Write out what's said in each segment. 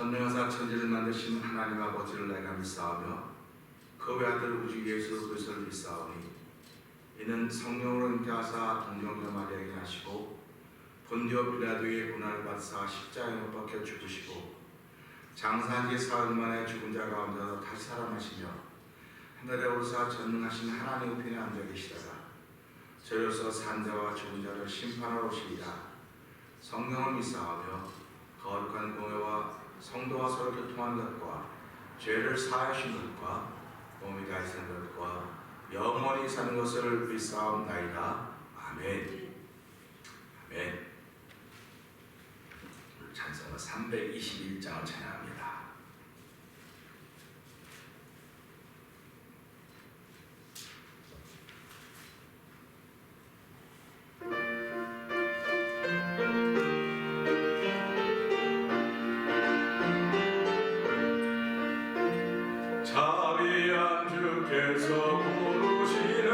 천명사 천지를 만드신 하나님 아버지를 내가 믿사오며 그 외아들 우주 예수 그리스도를 믿사오니 이는 성령으로 잉태하사 동정녀 마리아에게 나시고 본디오 빌라도의 고난을 받으사 십자가에 못 박혀 죽으시고 장사한 지 사흘 만에 죽은 자 가운데서 다시 살아나시며 하늘에 오르사 전능하신 하나님 우편에 앉아 계시다가 저로서 산자와 죽은 자를 심판하러 오시리라. 성령을 믿사오며 거룩한 공회와 성도와 서로 교통하는 것과 죄를 사하신 것과 몸이 다시 사는 것과 영원히 사는 것을 믿사옵나이다. 아멘. 아멘. 찬송은 321장을 찬양합니다. 자비한 주께서 부르시네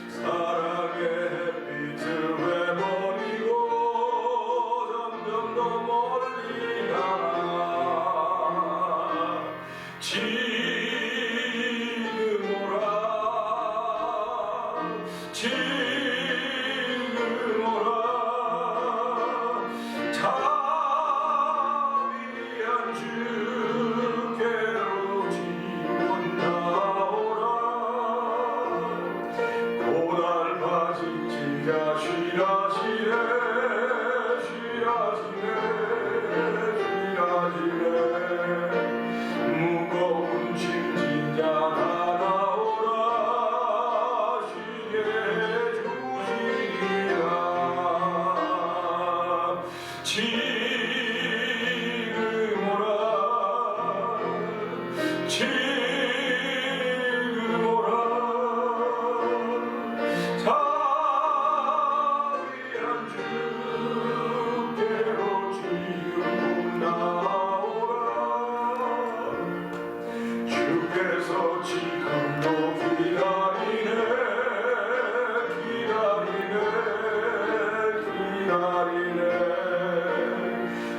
사랑의 햇빛을 외버리고 점점 더 멀리 가라. 지금 오라 자비한 주께로 지원 나오라. 고달파진 지가 쉬라시네 무거운 짐진 자 다 나오라. 쉬게 해주시리라. 지금 오라 자비한 주께로 지금 나오라. 주께서 지금도 기다리네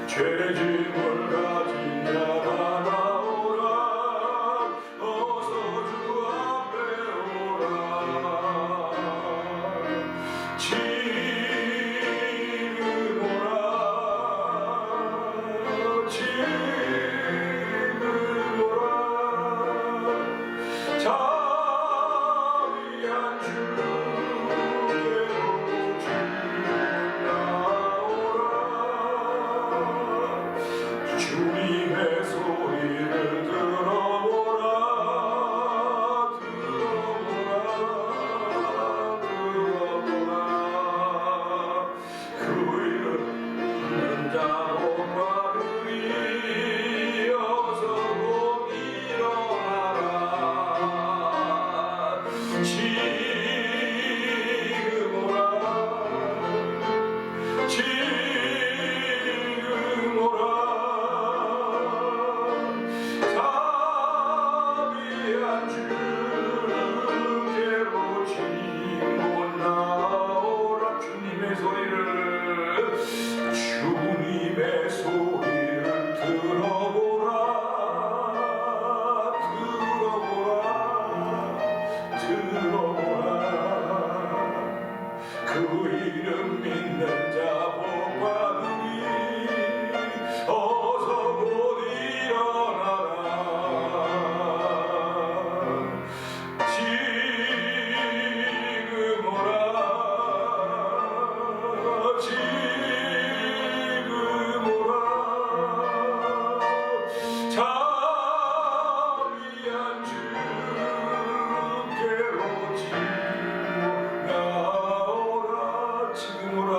죄짐을 가진 자 다 나오라. 어서 주 앞에 오라. 지금 오라 자비한 주께로 주님의 소리를 들어보라. 그 이름 듣는 자 복 받으리. 어서 곧 일어나라. 지금 오라 자비한 주께로 지금 나오라. 주님의 소리를 들어보라. 그 이름 믿는 자 복 받으리. 어서 곧 일어나라. 지금 오라 자비한 주께로 지금 나오라. 지금 오라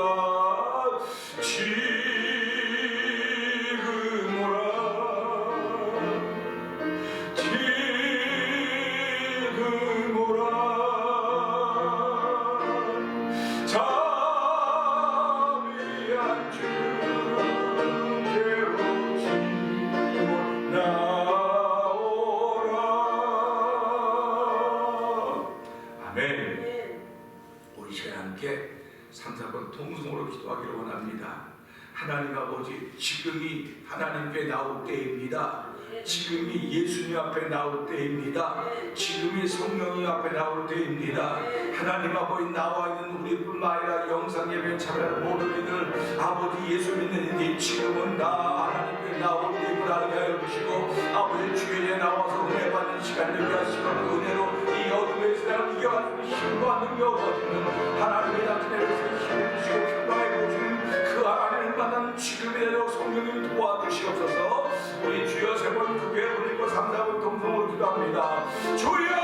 3, 4번 통성으로 기도하기를 원합니다. 하나님 아버지, 지금이 하나님께 나올 때입니다. 지금이 예수님 앞에 나올 때입니다. 지금이 성령님 앞에 나올 때입니다. 하나님 아버지, 나와 있는 우리뿐만 아니라 영상 예배 참여하는 모든 이들 아버지 예수 믿는 이들 지금은 나 하나님께 나올 때임을 알게 하여 주시고 아버지 주에 나와서 은혜 받는 시간 되게 하시고 그 은혜로 이 어둠의 세상을 이겨갈 수 있는 힘과 능력을 얻는 하나님의 당신의 힘을 주시고 평강해 보시는 그 하나님을 만난 지금이라도 성령님 도와주시옵소서. 우리 주여 세 번 크게 올리고 3, 4번 동성으로 기도합니다. 주여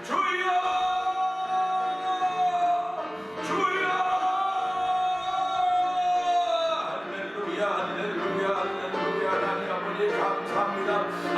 주여 주여 할렐루야 할렐루야 할렐루야. 하나님 아버지 감사합니다.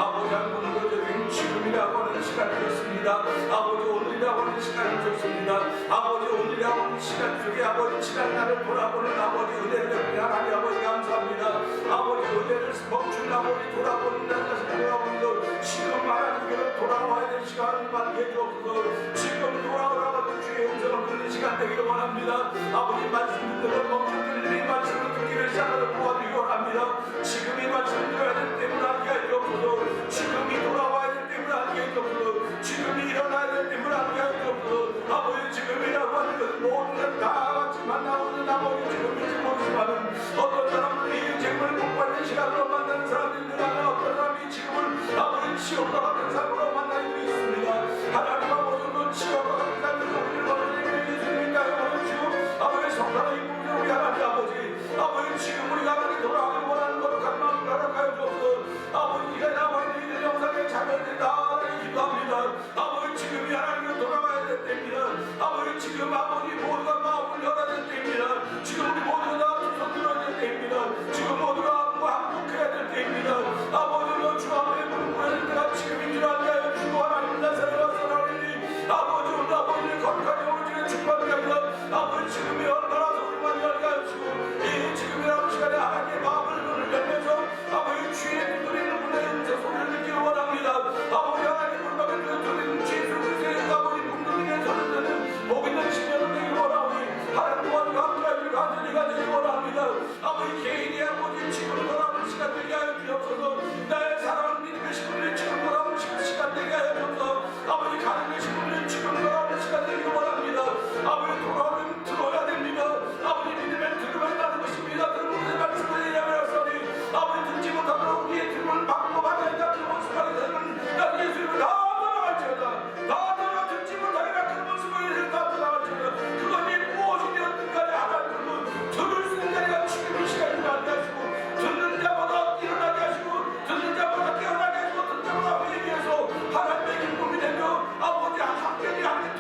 아버지 한 분은 거저인 지금이라고 하는 시간이 줬습니다. 아버지 오늘이라고 하는 시간이 줬습니다. 아버지 오늘이라고 하는 시간 속에 아버지 지난 날을 돌아보는 아버지 은혜를 베푸는 하나님 아버지 감사합니다. 아버지 은혜를 멈춘 아버지 돌아보는 날 다시 돌아보는 것 지금 하나님께로 돌아와야 될 시간을 맞게 해주옵소서. 지금 돌아오라고 주의 음성을 듣는 시간 되기를 원합니다. 아버지 말씀 듣는 멈춘 들리는 이 말씀을 듣기를 시작하도록 도와주기 원합니다. 지금 이 말씀을 들어야 될 때문에 알게 해주옵소서. 지금이 돌아와야 될 때문에 알게 해주옵소서. 지금이 일어나야 될 때문에 알게 해주옵소서. 아버지 지금이라고 하는 것은 모든 것 다 같이 만나오는 아버지 지금인지 모르지만은 어떤 사람들이 인생을 못 받는 시간으로 만나는 사람들이 늘어나 어떤 사람이 지금을 아버지 치욕과 같은 삶으로 만나는 일이 있습니다. 하나님 아버지 치욕과 같은 삶으로 우리를 원하는 예수님이 따라 원하시고 아버지 성탄의 인물로 우리 하나님 아버지 지금 우리가 하나님 돌아가길 원하는 거룩한 마음을 허락하여 주옵소서. 아버지가 나와 있는 이 영상에 참여된다 기도합니다. 아버지 지금이 하나님으로 돌아가야 될 때입니다. 아버지 지금 아버지 모두가 마음을 열어야 될 때입니다. 지금 우리 모두가 다 손들어야 될 때입니다. 지금 모두가 항복해야 될 때입니다. 아버지는 주 앞에 무릎 때가 지금인 줄 알게 하여 주고 하나님 나사렛 사랑하니 아버지 오늘 아버지를 거룩하게 오지는 축복하게 하여 아버지 지금이 얼마나 소중한지 알게 하여 주고 이 지금이라는 시간에 하나님의 마음을 열면서 아버지 주의 누리는 분의 음성 소리를 듣기를 원합니다. 아버지 하나님 물박을 들은 예수 그리스도의 아버지 분들에게 소리를 듣는 복 있는 신년을 되기를 원하오니 하나님과 함께하기를 간절히 원합니다. 아버지 개인이 아버지 지금 돌아오는 시간 되게 하여 주옵소서. 나의 사랑하는 믿음의 식구들이 지금 돌아오는 시간 되게 하여 주옵소서. 아버지 가정의 식구들이 지금 돌아오는 시간 되기를 원합니다. 아버지 돌아오면 들어야 됩니다. 아버지 믿으면 들어야 한다는 것입니다. 들으면 말씀을 얘기하면서니 아버지 듣지 못하도록 우리의 들음을 받고 받아야 할 모습하게 되는 나 예수님을 다 떠나갈지어다. 다 떠나 듣지 못하게 그 모습을 다 떠나갈지어다. 그것이 무엇이 되었든 간에 하나님 그분 들을 수 있는 자리가 지금 이 시간을 나게 하시고 듣는 자마다 일어나게 하시고 듣는 자마다 깨어나게 하시고 듣는 자마다 회개해서 하나님의 기쁨이 되며 아버지 함께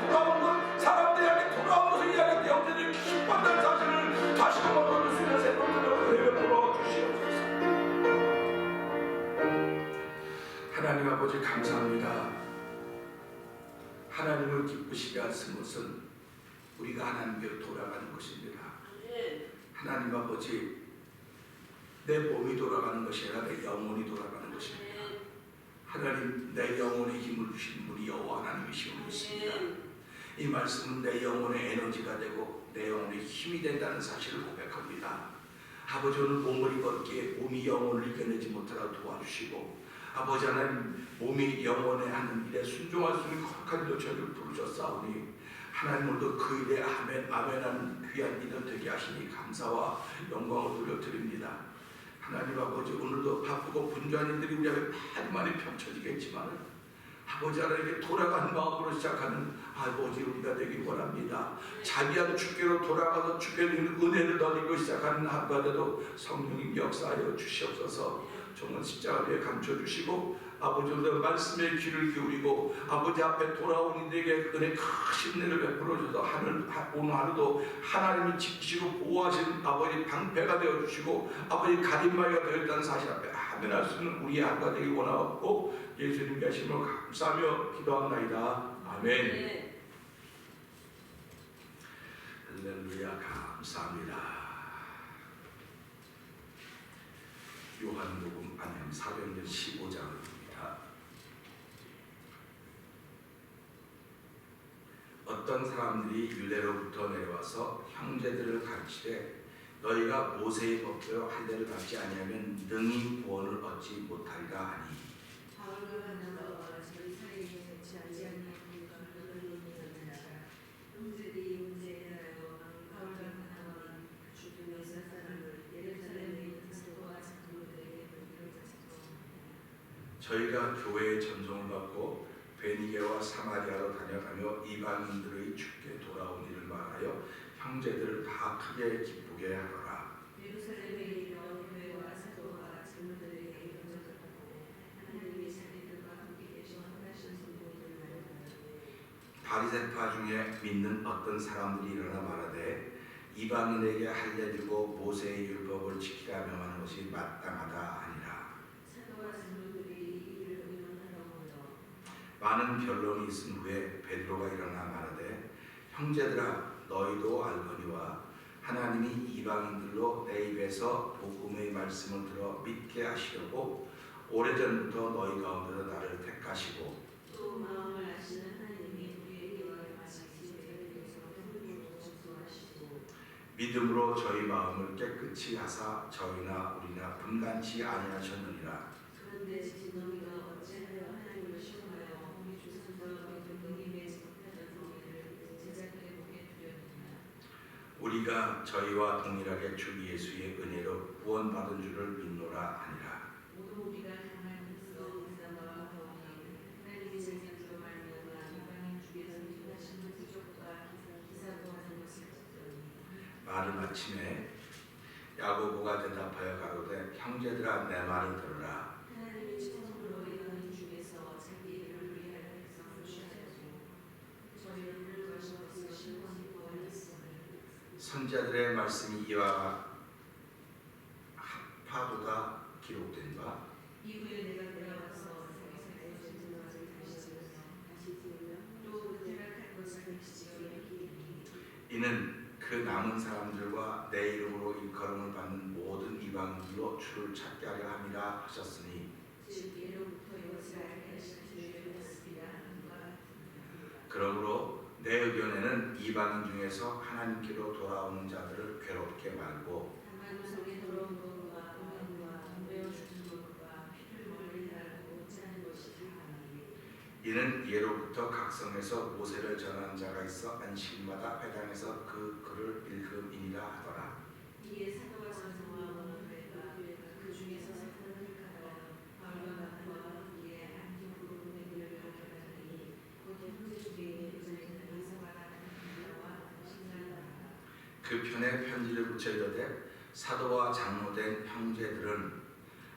돌아온 것 사람들이 함께 돌아온 것을 이야기할 때 형제들이 기뻐한다는 사실을 다시 한번 얻을 수 있는 생명으로 베풀어 주시옵소서. 하나님 아버지 감사합니다. 하나님을 기쁘시게 하신 것은 우리가 하나님께로 돌아가는 것입니다. 하나님 아버지 내 몸이 돌아가는 것이 아니라 내 영혼이 돌아가는 것입니다. 하나님 내 영혼에 힘을 주신 분이 여호와 하나님이시오 믿습니다. 이 말씀은 내 영혼의 에너지가 되고 내 영혼의 힘이 된다는 사실을 고백합니다. 아버지 오늘 몸을 걷기에 몸이 영혼을 이겨내지 못하도록 도와주시고 아버지 하나님 몸이 영혼에 하는 일에 순종할 수 있는 거룩한 저를 부르셨사오니 하나님 오늘도 그 일에 아멘 아멘하는 귀한 이들 되게 하시니 감사와 영광을 돌려드립니다. 하나님 아버지 오늘도 바쁘고 분주한 일들이 우리 앞에 많이 펼쳐지겠지만 아버지 하나님께 돌아가는 마음으로 시작하는 아버지 우리가 되길 원합니다. 자비한 주께로 돌아가서 주께 있는 은혜를 더리고 시작하는 하루가라도 성령님 역사하여 주시옵소서. 정말 십자가에 감춰주시고 아버지 오늘 말씀에 귀를 기울이고 아버지 앞에 돌아온 이들에게 은혜 크신 은혜를 베풀어 주셔서 오늘 하루도 하나님이 지키시고 보호하시는 아버지 방패가 되어주시고 아버지 가림막이가 되었다는 사실 앞에 아멘할 수 있는 우리의 하루가 되길 원하고 예수님 계심으로 감사하며 기도합나이다. 아멘. 할렐루야 감사합니다. 요한복음 아니면 사도행전 15장입니다. 어떤 사람들이 유대로부터 내려와서 형제들을 가르치되 너희가 모세의 법대로 할례를 받지 아니하면 능히 구원을 얻지 못하리라 하니 바울과 바나바와 저희 사이에 배치하지 아니하니 그들이 형제들이 문제에 대하여 바울과 바나바와 주변 여섯 사람을 예루살렘에 있는 사도와 장로들에게 이르렀다. 저희가 교회의 전송을 받고 베니게와 사마리아로 다녀가며 이방인들의 주께 돌아온 일을 말하여 형제들을 다 크게 기쁘게 하더라. 예루살렘에 이르러 교회와 사도와 장로들에게 이르렀고 하나님의 자기들과 함께 계셔 하나신 성도들을 말하되 바리새파 중에 믿는 어떤 사람들이 일어나 말하되 이방인에게 할례드리고 모세의 율법을 지키라 명하는 것이 마땅하다 하니라. 사도와 장로들이 이를 의논하더라고요. 많은 변론이 있은 후에 베드로가 일어나 말하되 형제들아 너희도 알거니와 하나님이 이방인들로 내 입에서 복음의 말씀을 들어 믿게 하시려고 오래전부터 너희 가운데서 나를 택하시고 또 마음을 아시는 하나님이 우리에게 말씀하시지 우리를 위해서 행복으로 전수하시고 믿음으로 저희 마음을 깨끗이 하사 저희나 우리나 분간치 아니하셨느니라. 그런데 지금 너희가 어찌하여 하나님을 시험하여 우리 조상들과 능님의 적합한 일을 제작해 보게 두려느냐. 우리가 저희와 동일하게 주 예수의 은혜로 구원받은 줄을 믿노라 하니라. 모두 우리가 당한 그리스도 바나바와 바울이 하나님의 제자들로 말미암아 이방인 중에서 일하시는 부족과 기사도 하는 것을 듣더니 말을 마침에 야고보가 대답하여 가로되 형제들아 내 말을 들으라. 하나님이 처음으로 이방인 중에서 자기 이름을 위하여 백성을 취하였고 저희를 구하신 것을 신원히 보았으니 선자들의 말씀이 이와 합하도다 기록된 바 이후에 내가 돌아와서 자기 살때 전쟁을 다시 지으며 또 태락할 것을 다시 지으리니 이는 그 남은 사람들과 내 이름으로 일컬음을 받는 모든 이방인들로 주를 찾게 하려 함이라 하셨으니 즉 예로부터 이것을 알게 하신 주의 은혜였으리라 하는 것 같으니라. 그러므로 내 의견에는 이방인 중에서 하나님께로 돌아오는 자들을 괴롭게 말고 다만 우성에 돌아온 것과 음행과 담배어 주는 것과 피를 멀리 달고 짜는 것이 다하니 이는 예로부터 각성에서 모세를 전한 자가 있어 안식일마다 회당에서 그 글을 읽음이니라 하더라. 이에 사도와 장로와 원어회가 그 중에서 사탄을 택하여 바울과 바나바와 함께 안티오크로 보내기를 명령하니 곧 형제 중에 예루살렘 이사바라 바나바와 신라라. 그 편에 편지를 붙여 이르되 사도와 장로된 형제들은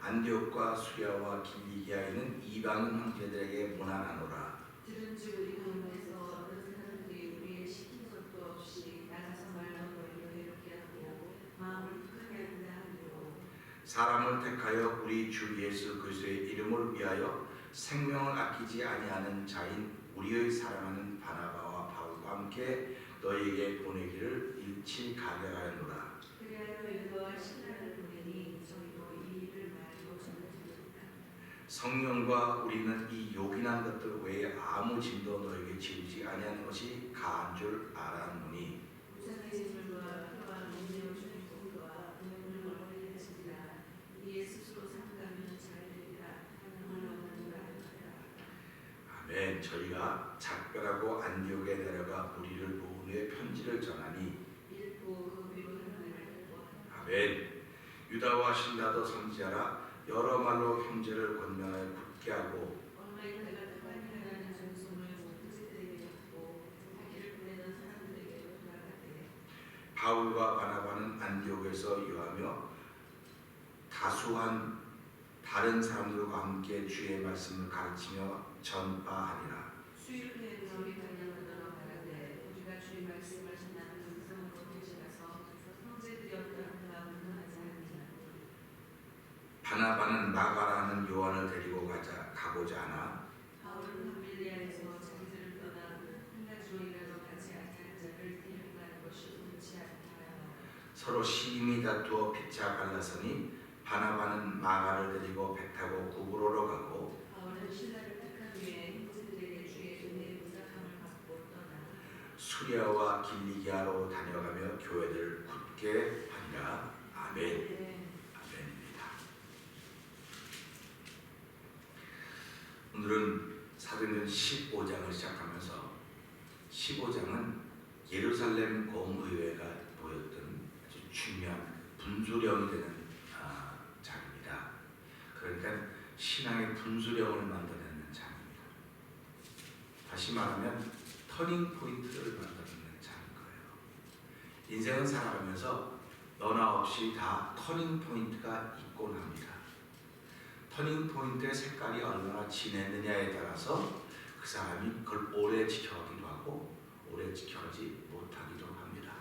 안디옥과 수리아와 길리기아에 있는 이방인 형제들에게 문안하노라. 들은즉 우리 가운데서 어떤 사람들이 우리의 시킨 것도 없이 나가서 말로 너희를 괴롭게 하고 마음을 북하게 한다 하므로 사람을 택하여 우리 주 예수 그리스도의 이름을 위하여 생명을 아끼지 아니하는 자인 우리의 사랑하는 바나바와 바울과 함께 너희에게 보내기를 일치 가결하였노라. 그리하여 유다와 신라를 보내니 저희도 이 일을 말로 전해드립니다. 성령과 우리는 이 요긴한 것들 외에 아무 짐도 너에게 지우지 아니하는 것이 가한 줄 알았노니 우상의 제물과 표와 몸내어 주는 것과 공연을 멀리 하시리라. 이에 스스로 삼가면 잘 되리라 하나님을 원하노라 하더라. 아멘. 저희가 작별하고 안디옥에 내려가 우리를 모은 후에 편지를 전하니 읽고 그 위로 하나님을 듣고 아멘. 유다와 신라도 선지하라. 여러 말로 형제를 권면하여 굳게 하고 얼마인 때가 타반이라는 전송을 형제들에게 받고 자기를 보내던 사람들에게로 돌아가되 바울과 바나바는 안디옥에서 유하며 다수한 다른 사람들과 함께 주의 말씀을 가르치며 전파하니라. 수일후에 바울이 반야하더라 말하되 우리가 주의 말씀을 전하는 음성으로 대신하서 형제들이 어떠한가 문하지 않느냐. 바나바는 마가라는 요한을 데리고 가고자 하나 바울은 밤빌리아에서 자기들을 떠나 한 가지로 일하러 가지 아니한 자를 데리고 가는 것이 옳지 않다 하여 서로 심히 다투어 피차 갈라서니 바나바는 마가를 데리고 배 타고 구브로로 가고 바울은 신라를 택한 후에 형제들에게 주의 은혜의 무사함을 받고 떠나 푸리아와 길리기아로 다녀가며 교회들을 굳게 하리라. 아멘. 아멘입니다. 오늘은 사도행전 15장을 시작하면서 15장은 예루살렘 공의회가 보였던 아주 중요한 분수령이 되는 장입니다. 그러니까 신앙의 분수령을 만들어내는 장입니다. 다시 말하면 터닝 포인트를 만들어내는 장인 거예요. 인생은 살아가면서 너나 없이 다 터닝 포인트가 있곤 합니다. 터닝 포인트의 색깔이 얼마나 진했느냐에 따라서 그 사람이 그걸 오래 지켜가기도 하고 오래 지켜가지 못하기도 합니다.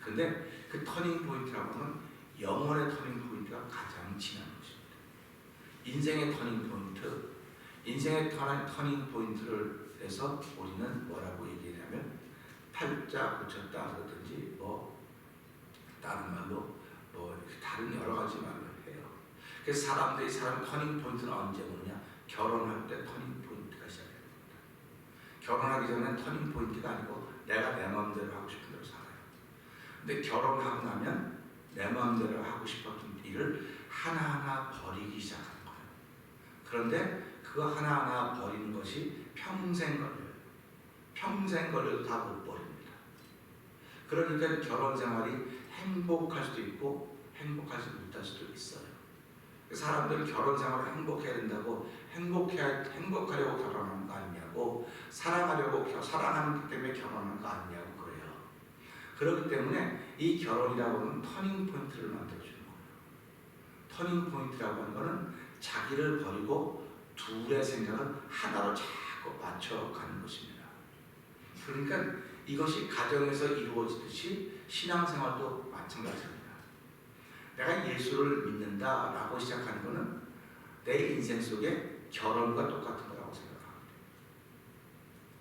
근데 그 터닝 포인트라고 하면 영혼의 터닝 포인트가 가장 진한 것입니다. 인생의 터닝 포인트, 인생의 터닝 포인트를 해서 우리는 뭐라고 얘기하냐면 팔자 고쳤다 그러든지 뭐 다른 말로 뭐 다른 여러 가지 말로 해요. 그래서 사람들이 사람 터닝 포인트는 언제 오느냐? 결혼할 때 터닝 포인트가 시작됩니다. 결혼하기 전에 터닝 포인트가 아니고 내가 내 마음대로 하고 싶은 대로 살아요. 근데 결혼하고 나면 내 마음대로 하고 싶었던 일을 하나하나 버리기 시작하는 거예요. 그런데 그거 하나하나 버리는 것이 평생 걸려요. 평생 걸려도 다 못 버립니다. 그러니까 결혼 생활이 행복할 수도 있고 행복하지 못할 수도 있어요. 사람들은 결혼 생활을 행복해야 된다고 행복하려고 결혼하는 거 아니냐고, 사랑하려고 사랑하는 것 때문에 결혼하는 거 아니냐고 그래요. 그렇기 때문에 이 결혼이라고 하는 터닝 포인트를 만들어주는 거예요. 터닝 포인트라고 하는 거는 자기를 버리고 둘의 생각을 하나로 자꾸 맞춰가는 것입니다. 그러니까 이것이 가정에서 이루어지듯이 신앙생활도 마찬가지입니다. 내가 예수를 믿는다라고 시작하는 것은 내 인생 속에 결혼과 똑같은 거라고 생각합니다.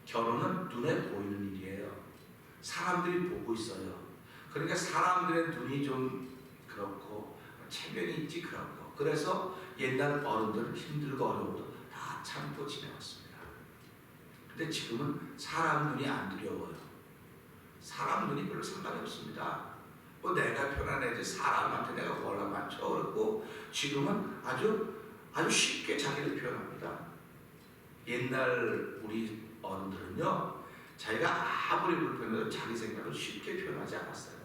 결혼은 눈에 보이는 일이에요. 사람들이 보고 있어요. 그러니까 사람들의 눈이 좀 그렇고 체면이 있지 그렇고, 그래서 옛날 어른들은 힘들고 어려워도 다 참고 지내왔습니다. 근데 지금은 사람 눈이 안 두려워요. 사람 눈이 별로 상관이 없습니다. 뭐 내가 편안해지 사람한테 내가 뭐라 맞춰 그렇고, 지금은 아주 쉽게 자기를 표현합니다. 옛날 우리 어른들은요, 자기가 아무리 불편해도 자기 생각을 쉽게 표현하지 않았어요.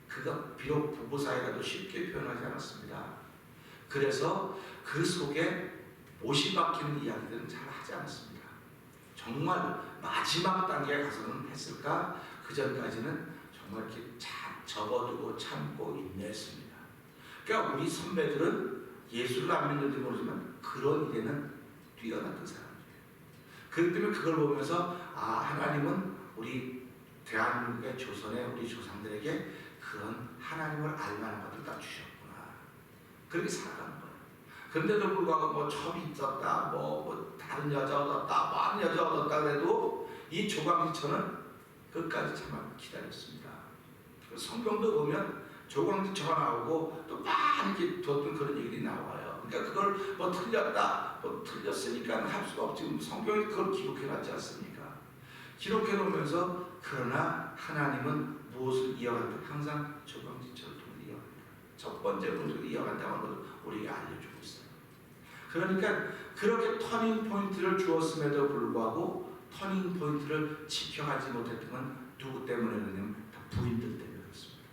그가 비록 부부 사이라도 쉽게 표현하지 않았습니다. 그래서 그 속에 못이 박히는 이야기들은 잘 하지 않았습니다. 정말 마지막 단계에 가서는 했을까? 그 전까지는 정말 이렇게 접어두고 참고 인내했습니다. 그러니까 우리 선배들은 예수를 안 믿는지 모르지만 그런 일에는 뛰어났던 사람이에요. 그렇기 때문에 그걸 보면서 하나님은 우리 대한민국의 조선의 우리 조상들에게 그런 하나님을 알만한 것을 다 주셨구나. 그렇게 살아가는 거예요. 그런데도 불구하고 뭐 첩이 있었다, 뭐 다른 여자 얻었다, 뭐 한 여자 얻었다 그래도 이 조광지처는 끝까지 참 기다렸습니다. 성경도 보면 조광지처가 나오고 또 많이 뒀던 그런 얘기들이 나와요. 그러니까 그걸 뭐 틀렸다, 뭐 틀렸으니까 할 수가 없지. 성경이 그걸 기록해놨지 않습니까? 기록해놓으면서 그러나 하나님은 무엇을 이어간다? 항상 조광지처를 통해 이어간다. 첫 번째 문제를 이어간다는 것을 우리에게 알려주고 있어요. 그러니까 그렇게 터닝 포인트를 주었음에도 불구하고 터닝 포인트를 지켜가지 못했던 건 누구 때문에 그러냐면 다 부인들 때문에 그렇습니다.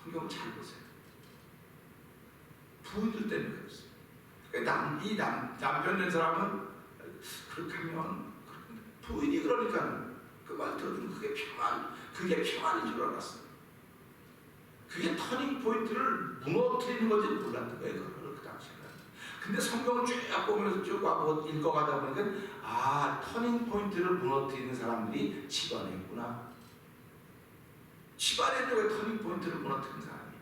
성경 잘 보세요. 부인들 때문에 그렇습니다. 그러니까 남편 된 사람은 그렇게 하면 부인이 그러니까 그 말 들어주면 그게 평안인 줄 알았어요. 그게 터닝 포인트를 무너뜨리는 건지 몰랐던 거예요. 그 당시에는. 근데 성경을 쭉 보면서 쭉 읽어가다 보니까 터닝 포인트를 무너뜨리는 사람들이 집안에 있구나. 집안에 있는 왜 터닝 포인트를 무너뜨리는 사람이.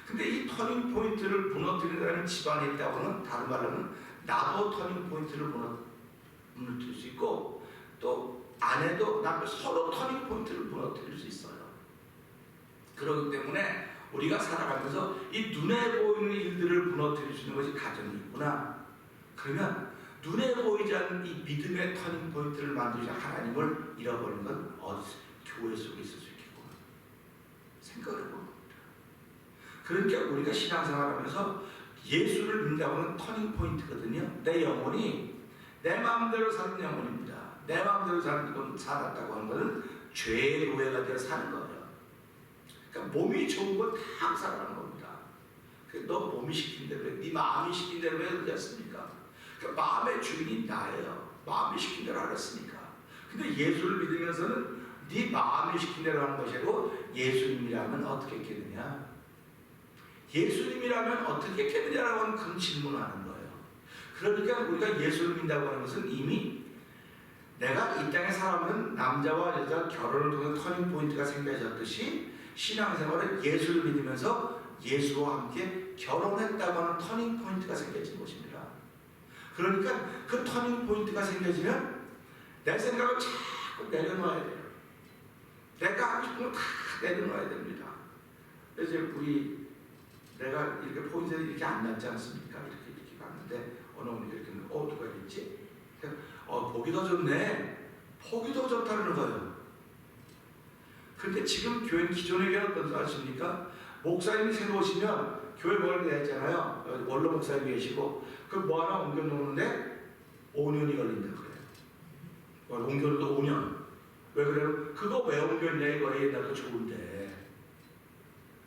근데 이 터닝 포인트를 무너뜨리는 사람이 집안에 있다고는 다른 말로는 나도 터닝 포인트를 무너뜨릴 수 있고 또 아내도 남편 서로 터닝 포인트를 무너뜨릴 수 있어요. 그렇기 때문에 우리가 살아가면서 이 눈에 보이는 일들을 무너뜨릴 수 있는 것이 가정이 있구나. 그러면 눈에 보이지 않는 이 믿음의 터닝 포인트를 만들자 하나님을 잃어버리는 건 어디 교회 속에 있을 수 있겠구나 생각을 해보는 겁니다. 그러니까 우리가 신앙생활하면서 예수를 믿는다고 하는 터닝 포인트거든요. 내 영혼이 내 마음대로 사는 영혼입니다. 내 마음대로 살았다고 하는 것은 죄의 노예가 되어 사는 거예요. 그러니까 몸이 좋은 건 다 살아가는 겁니다. 너 몸이 시킨 대로 해. 네 마음이 시킨 대로 해. 그렇지 않습니까? 그러니까 마음의 주인이 나예요. 마음이 시킨 대로 하랬으니까. 근데 예수를 믿으면서는 네 마음이 시킨 대로 하는 것이고 예수님이라면 어떻게 했겠느냐? 예수님이라면 어떻게 했겠느냐라고 하는 그런 질문을 하는 거예요. 그러니까 우리가 예수를 믿는다고 하는 것은 이미 내가 이 땅에 살아오는 남자와 여자 결혼을 통해 터닝 포인트가 생겨졌듯이 신앙생활은 예수를 믿으면서 예수와 함께 결혼했다고 하는 터닝 포인트가 생겨진 것입니다. 그러니까 그 터닝 포인트가 생겨지면 내 생각을 자꾸 내려놔야 돼요. 내가 하고 싶은 거 다 내려놔야 됩니다. 그래서 내가 이렇게 포인트를 이렇게 안 났지 않습니까? 이렇게 봤는데 어느 분이 이렇게 누가 있지? 복이 더 좋네. 복이 더 좋다는 거예요. 그런데 지금 교회는 기존의 교회는 어떤 줄 아십니까? 목사님이 새로 오시면 교회 머리를 내잖아요. 원로 목사님이 계시고 그 뭐 하나 옮겨 놓는데 5년이 걸린다 그래요. 옮겨도 5년. 왜 그래요? 그거 왜 옮겼냐 이거 옛날도 좋은데.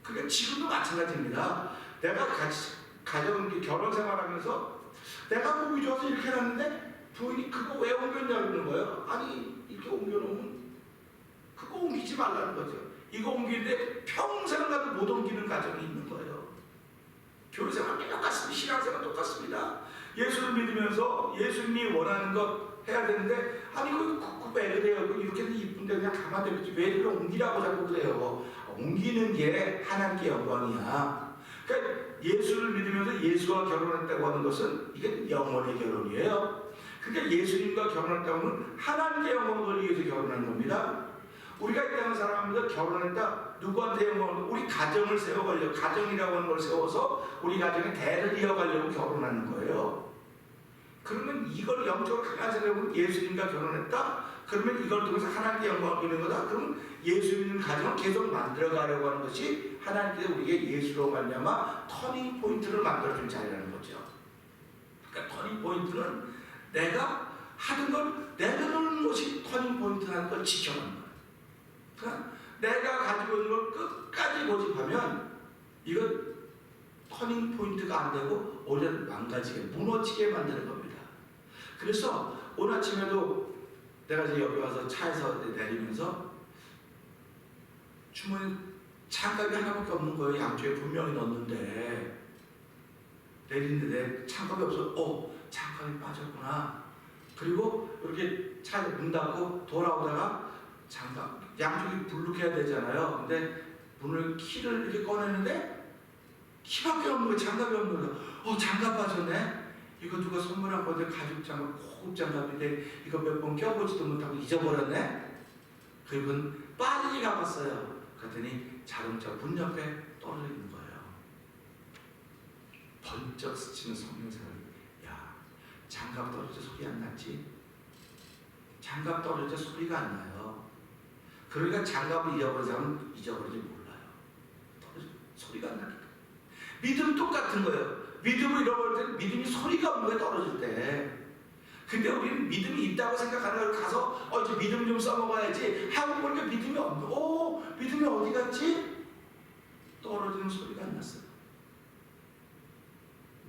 그러니까 지금도 마찬가지입니다. 내가 가정 결혼 생활하면서 내가 보기 좋아서 이렇게 해놨는데 부인이 그거 왜 옮겼냐 그러는 거예요. 아니 이렇게 옮겨놓으면 그거 옮기지 말라는 거죠. 이거 옮기는데 평생 가도 못 옮기는 가정이 있는 거예요. 교회생활 똑같습니다. 신앙생활 똑같습니다. 예수를 믿으면서 예수님이 원하는 것 해야 되는데 아니 그거 왜 그래요? 이렇게 이쁜데 그냥 가만히 있지 왜 그래 옮기라고 자꾸 그래요. 옮기는 게 하나님께 영광이야. 그러니까 예수를 믿으면서 예수와 결혼했다고 하는 것은 이게 영원의 결혼이에요. 그러니까 예수님과 결혼했다고 하면 하나님께 영광을 돌리기 위해서 결혼하는 겁니다. 우리가 이 땅을 살아가면서 결혼했다. 누구한테 영광을 우리 가정을 세워가려고 가정이라고 하는 걸 세워서 우리 가정의 대를 이어가려고 결혼하는 거예요. 그러면 이걸 영적으로 강한 생각으로 예수님과 결혼했다? 그러면 이걸 통해서 하나님께 영광을 돌리는 거다? 그러면 예수 믿는 가정을 계속 만들어가려고 하는 것이 하나님께서 우리에게 예수로 말미암아 터닝 포인트를 만들어준 자리라는 거죠. 그러니까 터닝 포인트는 내가 하는 걸 내려놓는 것이 터닝 포인트라는 걸 지켜가는 거예요. 그러니까 내가 가지고 있는 걸 끝까지 고집하면 이건 터닝 포인트가 안 되고 오히려 망가지게 무너지게 만드는 겁니다. 그래서 오늘 아침에도 내가 이제 여기 와서 차에서 내리면서 주머니 장갑이 하나밖에 없는 거예요. 양쪽에 분명히 넣었는데 내리는데 장갑이 없어. 장갑이 빠졌구나. 그리고 이렇게 차에 문 닫고 돌아오다가 장갑 양쪽이 불룩해야 되잖아요. 근데 문을 키를 이렇게 꺼내는데 키밖에 없는 거예요. 장갑이 없는 거예요. 장갑 빠졌네. 이거 누가 선물한 건데 가죽 장갑 고급 장갑인데 이거 몇 번 껴보지도 못하고 잊어버렸네. 그리고 빨리 가봤어요. 그랬더니 자동차 문 옆에 떨어져 있는 거예요. 번쩍 스치는 성령사를 야 장갑 떨어져 소리 안 났지? 장갑 떨어져 소리가 안 나요. 그러니까 장갑을 잊어버린 사람은 잊어버리지 몰라요. 떨어져 소리가 안 나니까. 믿음은 똑같은 거예요. 믿음을 잃어버릴 때는 믿음이 소리가 없는 거예요. 떨어질 때. 근데 우리는 믿음이 있다고 생각하는 걸 가서 이제 믿음 좀 써먹어야지 하고 보니까 믿음이 없는 믿음이 어디 갔지? 떨어지는 소리가 안 났어요.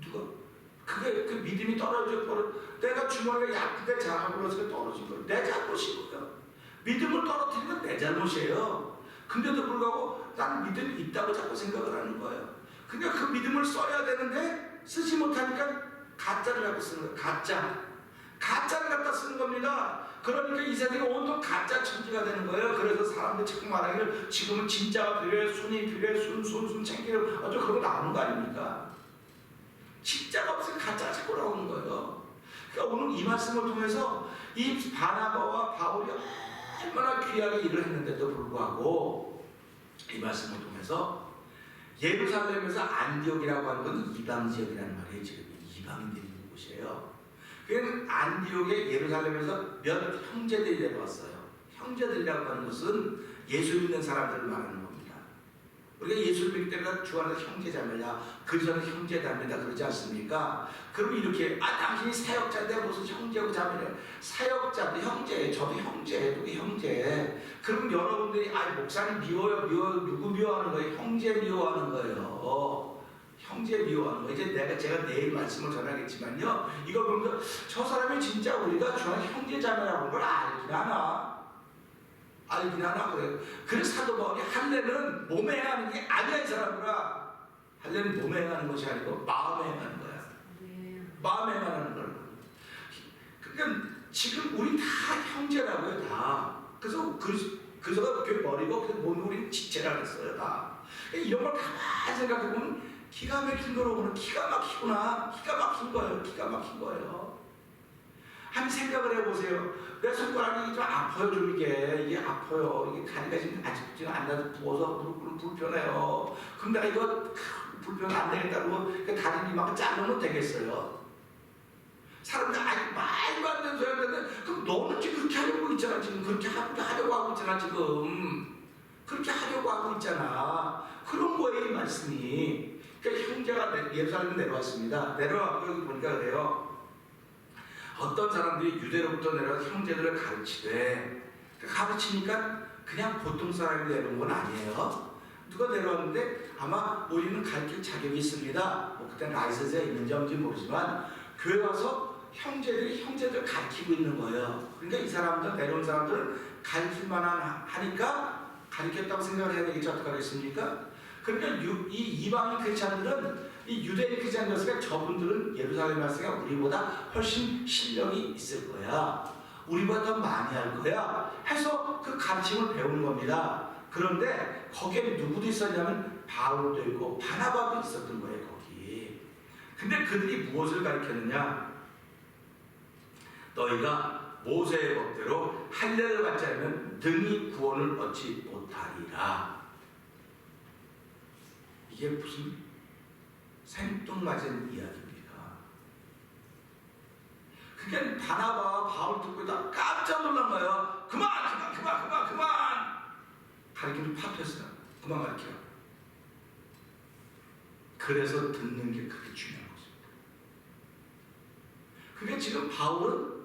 누가? 그 믿음이 내가 주머니가 약한데 장갑을 넣어서 떨어진 거예요. 내 잘못인 거예요. 믿음을 떨어뜨린 건 내 잘못이에요. 근데도 불구하고 난 믿음이 있다고 자꾸 생각을 하는 거예요. 그러니까 그 믿음을 써야 되는데 쓰지 못하니까 가짜를 갖고 쓰는 거예요. 가짜를 갖다 쓰는 겁니다. 그러니까 이 세상이 온통 가짜 천지가 되는 거예요. 그래서 사람들이 자꾸 말하기를 지금은 진짜가 필요해, 순이 필요해, 순 챙기려 어쩌고 그런 거 나오는 거 아닙니까? 진짜가 없으면 가짜가 자꾸 나오는 거예요. 그러니까 오늘 이 말씀을 통해서 이 바나바와 바울이 얼마나 귀하게 일을 했는데도 불구하고 이 말씀을 통해서 예루살렘에서 안디옥이라고 하는 건 이방 지역이라는 말이에요. 지금 이방인들이 있는 곳이에요. 그냥 안디옥의 예루살렘에서 몇 형제들이 내려왔어요. 형제들이라고 하는 것은 예수 믿는 사람들을 말하는 겁니다. 우리가 예수 믿기 때문에 주 안에서 형제자매냐, 그리스도는 형제자매다 그러지 않습니까? 그러면 이렇게 당신이 사역자인데 무슨 형제고 자매냐? 사역자도 형제, 저도 형제, 누구 형제. 그럼 여러분들이 목사님 미워요, 누구 미워하는 거예요? 형제 미워하는 거예요. 형제 미워하는 거예요. 이제 제가 내일 말씀을 전하겠지만요, 이걸 보면서 저 사람이 진짜 우리가 주 안에 형제자매라는 걸 알긴 하나? 알긴 하나 그래요. 그래서 사도 바울이 할례는 몸에 행하는 게 아니야 이 사람들아. 할례는 몸에 행하는 것이 아니고 마음에 행하는 거야. 마음에 행하는 걸. 그러니까 지금 우리 다 형제라고요 다. 그래서 그래서 그 머리고 그 몸이 우리 지체라 그랬어요 다. 이런 걸 가만히 생각해 보면 기가 막힌 거로 보면 기가 막히구나. 기가 막힌 거예요. 기가 막힌 거예요. 한 생각을 해보세요. 내 손가락이 좀 아파요, 좀 이게 아파요. 이게 다리가 지금 아직 안 나서 부어서 불편해요. 그럼 내가 이거 불편 안 되겠다고 다리 이만큼 자르면 되겠어요. 사람들 말도 안 되는 소리 하는데 그럼 너는 지금 그렇게 하려고 있잖아. 지금 그렇게 하려고 하고 있잖아. 지금 그렇게 하려고 하고 있잖아. 그런 거예요, 이 말씀이. 그러니까 형제가 예루살렘에 내려왔습니다. 내려와서 여기 보니까 그래요. 어떤 사람들이 유대로부터 내려와서 형제들을 가르치되, 가르치니까 그냥 보통 사람이 내려온 건 아니에요. 누가 내려왔는데 아마 우리는 가르칠 자격이 있습니다. 그때 라이센스가 있는지 없는지 모르지만 교회 와서 형제들 가르치고 있는 거예요. 그러니까 이 사람들, 내려온 사람들은 가르칠 만한 하니까 가르쳤다고 생각을 해야 되겠죠. 어떻게 하겠습니까? 그러니까 이 이방인 크리스찬들은 이 유대인 크리스찬이었으니까 저분들은 예루살렘에 왔으니까 우리보다 훨씬 실력이 있을 거야. 우리보다 더 많이 할 거야. 해서 그 가르침을 배우는 겁니다. 그런데 거기에 누구도 있었냐면 바울도 있고 바나바도 있었던 거예요. 거기. 근데 그들이 무엇을 가르쳤느냐? 너희가 모세의 법대로 할례를 받지 않으면 능히 구원을 얻지 못하리라. 이게 무슨 생뚱맞은 이야기입니까? 그게 바나바와 바울 듣고 다 깜짝 놀란 거예요. 그만! 가르치는 파트였어요. 그만 가르쳐. 그래서 듣는 게 그렇게 중요한 것입니다. 그게 지금 바울은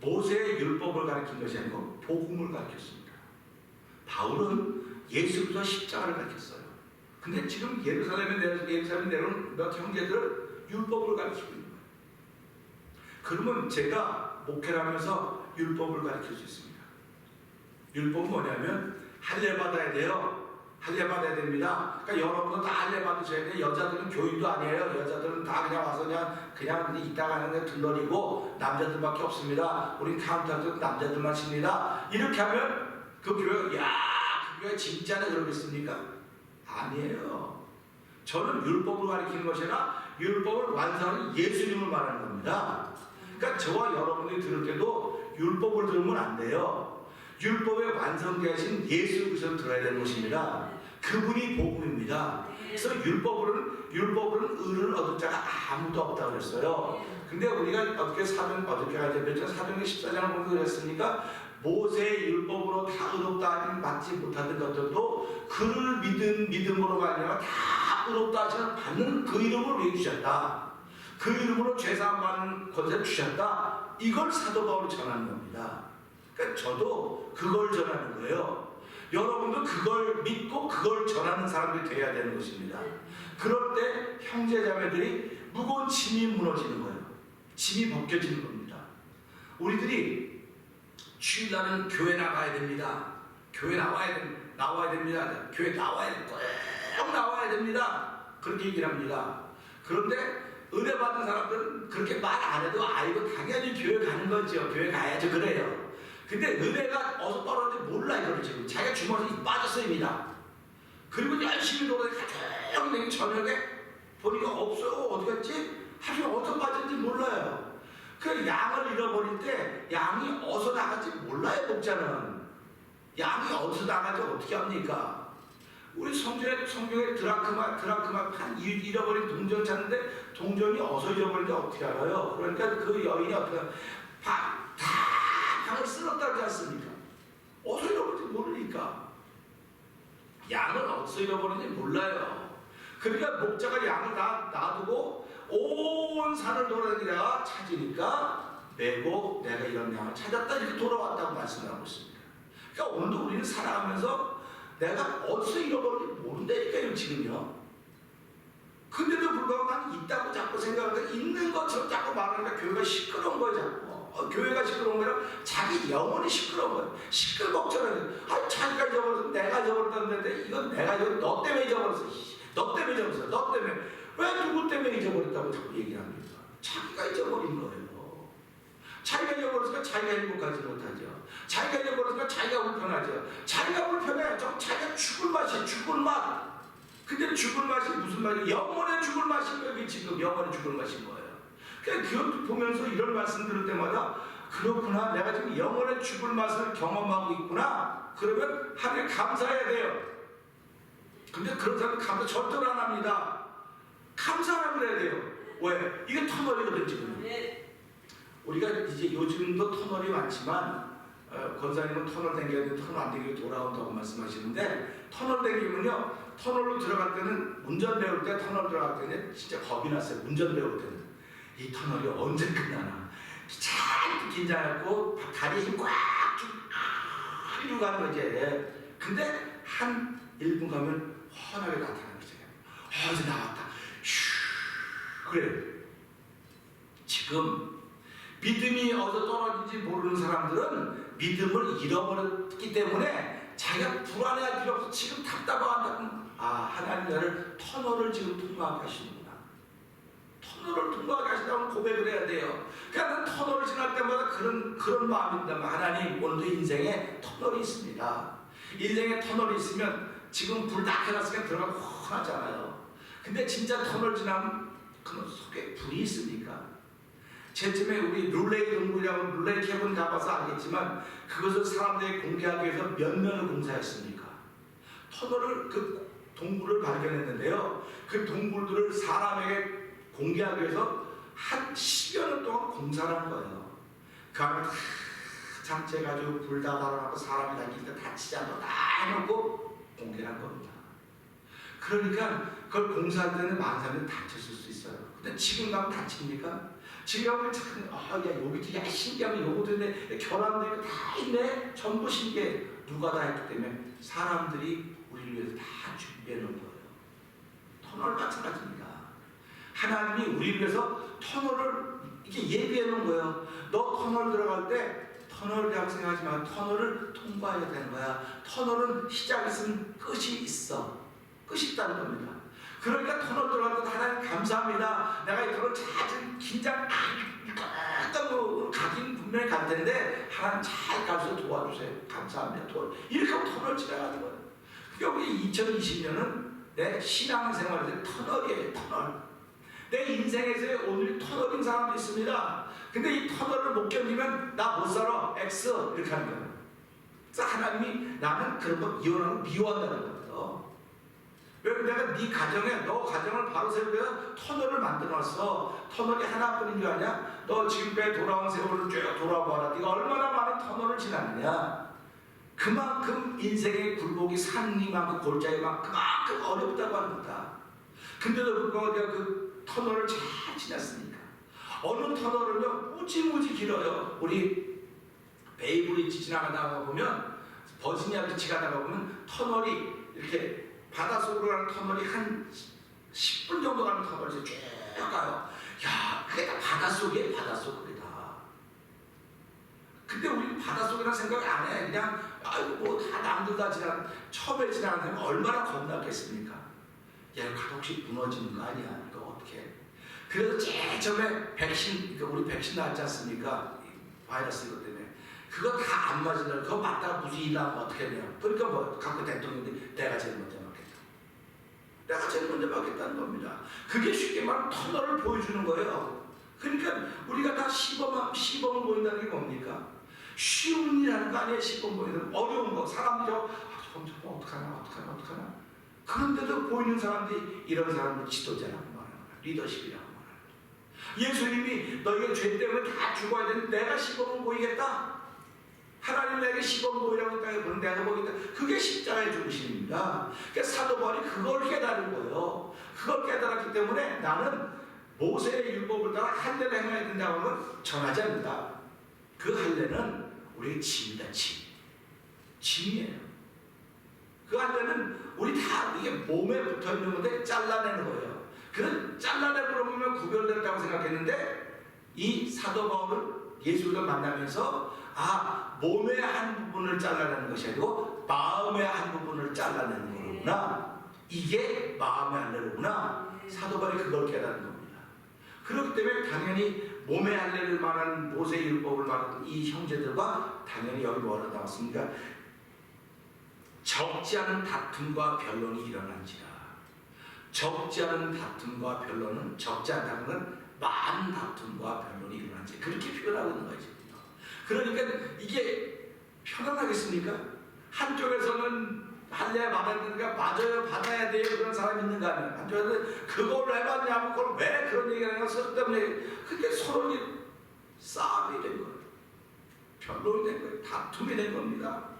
모세의 율법을 가르친 것이 아니고 복음을 가르쳤습니다. 바울은 예수 그리스도 십자가를 가르쳤어요. 근데 지금 예루살렘에 내려온 몇 형제들은 율법을 가르치고 있는 거예요. 그러면 제가 목회를 하면서 율법을 가르칠 수 있습니다. 율법은 뭐냐면 할례 받아야 돼요. 할례 받아야 됩니다. 그러니까 여러분도 다 할례 받으셔야 돼요. 여자들은 교인도 아니에요. 여자들은 다 그냥 와서 그냥 이따가 하는데 들러리고 남자들밖에 없습니다. 우린 카운터도 남자들만 칩니다. 이렇게 하면 그 교회 그 교회 진짜네 그러겠습니까? 아니에요. 저는 율법을 가리키는 것이 아니라 율법을 완성하는 예수님을 말하는 겁니다. 그러니까 저와 여러분들이 들을 때도 율법을 들으면 안 돼요. 율법에 완성되신 예수 그리스도를 들어야 되는 것입니다. 그분이 복음입니다. 그래서 율법으로는 의를 얻을 자가 아무도 없다고 그랬어요. 근데 우리가 어떻게 하죠? 몇 장 사도행전 14장을 보면 그랬습니까? 모세의 율법으로 다 의롭다 받지 못하던 것들도 그를 믿음으로 말미암아 다 의롭다 하시는 받는 그 이름을 왜 주셨다. 그 이름으로 죄사함 받는 권세를 주셨다. 이걸 사도 바울이 전하는 겁니다. 그러니까 저도 그걸 전하는 거예요. 여러분도 그걸 믿고 그걸 전하는 사람들이 돼야 되는 것입니다. 그럴 때 형제자매들이 무거운 짐이 무너지는 거예요. 짐이 벗겨지는 겁니다. 우리들이 주일날은 교회 나가야 됩니다. 교회 나와야 됩니다. 교회 꼭 나와야 됩니다. 그렇게 얘기를 합니다. 그런데 은혜 받은 사람들은 그렇게 말 안 해도 이거 당연히 교회 가는 거죠. 교회 가야죠. 그래요. 근데 은혜가 어디서 떨어졌는지 몰라 이거를 지금. 자기가 주머니에 빠졌어입니다. 그리고 열심히 노력해 조금 저녁에 보니까 없어요. 어디 갔지? 하루에 어디서 빠졌는지 몰라요. 그 양을 잃어버릴 때 양이 어디서 나갈지 몰라요. 목자는 양이 어디서 나갈지 어떻게 합니까? 우리 성경에 드라크마 한 잃어버린 동전 찾는데 동전이 어디서 잃어버린지 어떻게 알아요? 그러니까 그 여인이 어떻게 다 방을 쓸었다고 하지 않습니까? 어디서 잃어버린지 모르니까. 양을 어디서 잃어버린지 몰라요. 그러니까 목자가 양을 다 놔두고 온 산을 돌아다니다가 찾으니까 메고 내가 이런 양을 찾았다 이렇게 돌아왔다고 말씀하고 있습니다. 그러니까 오늘도 우리는 살아가면서 내가 어디서 잃어버린지 모른다니까요 지금요. 근데도 불구하고 난 있다고 자꾸 생각하니까 있는 것처럼 자꾸 말하니까 교회가 시끄러운 거예요 자꾸. 교회가 시끄러운 거라 자기 영혼이 시끄러운 거예요. 시끌벅적하게 자기가 잊어버렸어 내가 잊어버렸다는데 이건 내가 너 때문에 잊어버렸어. 너 때문에 잊어버렸어. 너 때문에. 왜 누구 때문에 잊어버렸다고 자꾸 얘기를 합니까? 자기가 잊어버린 거예요. 자기가 잊어버렸으니까 자기가 행복하지 못하죠. 자기가 잊어버렸으니까 자기가 불편하죠. 자기가 불편해. 자기가 죽을 맛이야. 죽을 맛. 근데 죽을 맛이 무슨 말이에요? 영혼의 죽을 맛인 거예요. 지금 영혼의 죽을 맛인 거예요. 그러니까 그것도 보면서 이런 말씀 들을 때마다 그렇구나. 내가 지금 영혼의 죽을 맛을 경험하고 있구나. 그러면 하나님 감사해야 돼요. 근데 그런 사람은 감사 절대로 안 합니다. 감사하라 그래야 돼요. 왜? 이게 터널이거든 지금. 우리가 이제 요즘도 터널이 많지만 권사님은 터널 댕겨야 되는데 터널 안 댕기고 돌아온다고 말씀하시는데 터널 댕기면요 터널로 들어갈 때는 운전 배울 때 터널 들어갈 때는 진짜 겁이 났어요. 운전 배울 때는 이 터널이 언제 끝나나 잘 긴장하고 다리에 힘 꽉 주고 가는 거지. 근데 한 1분 가면 환하게 나타나기 시작해요. 이제 나왔다. 휴 그래. 지금 믿음이 어디서 떨어진지 모르는 사람들은 믿음을 잃어버렸기 때문에 자기가 불안해할 필요 없어. 지금 답답하다. 하나님 나를 터널을 지금 통과하게 하시는구나. 터널을 통과하게 하신다고 고백을 해야 돼요. 그러니까 터널을 지날 때마다 그런 마음입니다. 하나님 오늘도 인생에 터널이 있습니다. 인생에 터널이 있으면 지금 불 다 켜놨으니까 들어가면 훤하잖아요. 근데 진짜 터널 지나면 그 속에 불이 있습니까? 제쯤에 우리 룰레이 동굴이라고 룰레이 캐븐 가봐서 알겠지만 그것을 사람들이 공개하기 위해서 몇 년을 공사했습니까? 터널을 그 동굴을 발견했는데요. 그 동굴들을 사람에게 공개하기 위해서 한 10여 년 동안 공사를 한 거예요. 그 안에 다 장치해가지고 불 다 달아놓고 사람이 다닐 때 다치지 않고 다 해놓고 공개한 겁니다. 그러니까 그걸 공사할 때는 많은 사람들이 다쳤을 수 있어요. 근데 지금 가면 다칩니까? 지금 가면 참, 여기도 신기하면 요것도 있네, 결함도 있고 다 있네. 전부 신기해. 누가 다 했기 때문에 사람들이 우리를 위해서 다 준비해 놓은 거예요. 터널 마찬가지입니다. 하나님이 우리를 위해서 터널을 이렇게 예비해 놓은 거예요. 너 터널 들어갈 때 터널이라고 생각하지 마. 터널을 통과해야 되는 거야. 터널은 시작이 있으면 끝이 있어. 끝이 있다는 겁니다. 그러니까 터널 들어갈 때 하나님 감사합니다. 내가 이 터널 잘 긴장 가긴 분명히 갈 텐데 하나님 잘 가서 도와주세요. 감사합니다. 이렇게 하고 터널 지나가는 거예요. 그러니까 우리 2020년은 내 신앙생활에서 터널이에요. 터널. 내 인생에서 오늘 터널인 사람도 있습니다. 근데 이 터널을 못 견디면 나 못 살아. X 이렇게 하는 거예요. 그래서 하나님이 나는 그런 거 이혼하고 미워한다는 겁니다. 왜 내가 네 가정에 너 가정을 바로 세우려 터널을 만들어놨어. 터널이 하나뿐인 줄 아냐? 너 지금까지 돌아온 세월을 쭉 돌아봐라. 네가 얼마나 많은 터널을 지났느냐? 그만큼 인생의 굴곡이 산이만큼 골짜기만큼 그만큼 어렵다고 합니다. 근데도 불구하고 내가 그 터널을 잘 지났으니까. 어느 터널은요 무지무지 길어요. 우리 베이브리지 지나가다가 보면 버지니아 비치 가다가 보면 터널이 이렇게 바닷속으로 가는 터널이 한 10분 정도 가는 터널이 쭉 가요. 야, 그게 다 바닷속이에요. 바닷속 그게 다. 근데 우리 바닷속이라는 생각 안 해. 그냥 뭐 다 남들 다 처음에 지나가는 사람 얼마나 겁나겠습니까? 야, 이거 혹시 무너지는 거 아니야? 이거 어떻게? 그래서 제일 처음에 백신, 우리 백신 나왔지 않습니까? 바이러스 이것 때문에. 그거 다 안 맞으려고 그거 맞다가 무지 일하면 어떻게 해요? 그러니까 뭐 갖고 대통령이 내가 제일 먼저 맞겠다. 내가 제일 먼저 맞겠다는 겁니다. 그게 쉽게 말하면 터널을 보여주는 거예요. 그러니까 우리가 다 시범을 보인다는 게 뭡니까? 쉬운 일 하는 거 아니에요. 시범 보이는 어려운 거. 사람들이 저거 어떡하나. 그런데도 보이는 사람들이 이런 사람을 지도자라고 말하는 거야. 리더십이라고 말하는 거야. 예수님이 너희가 죄 때문에 다 죽어야 되는데 내가 시범을 보이겠다. 하나님 내게 시범 보이라고 했다가 그런 내가 보이겠다. 그게 십자가의 중심입니다. 그러니까 사도 바울이 그걸 깨달은 거예요. 그걸 깨달았기 때문에 나는 모세의 율법을 따라 할례를 행해야 된다고 하면 전하지 않는다. 그 할례는 우리의 짐이다. 짐이에요. 그 할례는 우리 다 이게 몸에 붙어있는 건데 잘라내는 거예요. 그런 잘라내버리면 구별된다고 생각했는데 이 사도 바울은 예수를 만나면서 몸의 한 부분을 잘라내는 것이 아니고 마음의 한 부분을 잘라내는 거구나. 이게 마음의 할례구나. 사도 바울이 그걸 깨닫는 겁니다. 그렇기 때문에 당연히 몸의 할례를 말하는 모세의 율법을 말하는 이 형제들과 당연히 여기 뭐가 나왔습니까? 적지 않은 다툼과 변론이 일어난지라. 적지 않은 다툼과 변론은 적지 않다는 건 많은 다툼과 변론이 일어난지 그렇게 표현하고 있는 거죠. 그러니까 이게 편안하겠습니까? 한쪽에서는 할례 받아야 되니까 맞아요, 받아야 돼요 그런 사람이 있는가 하면 한쪽에서는 그걸 왜 받냐고 그걸 왜 그런 얘기를 하냐고 쓸데없는 얘기. 그게 서로 싸움이 된 거예요. 변론이 된 거예요. 다툼이 된 겁니다.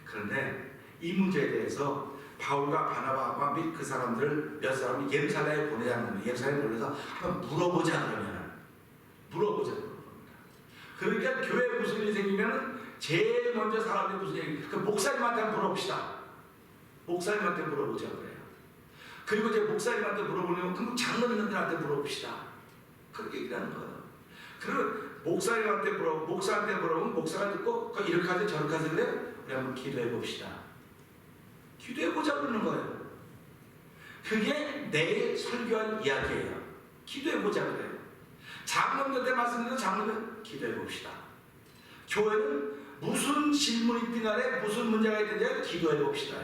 그런데 이 문제에 대해서 바울과 바나바와 및 그 사람들을 몇 사람이 예루살렘에 보내자는 겁니다. 예루살렘에 보내서 한번 물어보자 그러면 물어보자 그런 겁니다. 그러니까 교회에 무슨 일이 생기면 제일 먼저 사람들이 무슨 얘기 그 목사님한테 한번 물어봅시다. 목사님한테 물어보자 그래요. 그리고 이제 목사님한테 물어보려면 그럼 장로님들한테 물어봅시다. 그렇게 얘기하는 거예요. 그리고 목사님한테 목사한테 물어보면 목사가 듣고 이렇게 하세요 저렇게 하세요 그래요. 우리 한번 기도해 봅시다. 기도해보자 그러는 거예요. 그게 내일 설교한 이야기예요. 기도해보자 그래요. 장로님한테 말씀드려도 장로님 기도해봅시다. 교회는 무슨 질문이 있든 간에 무슨 문제가 있든지 기도해봅시다.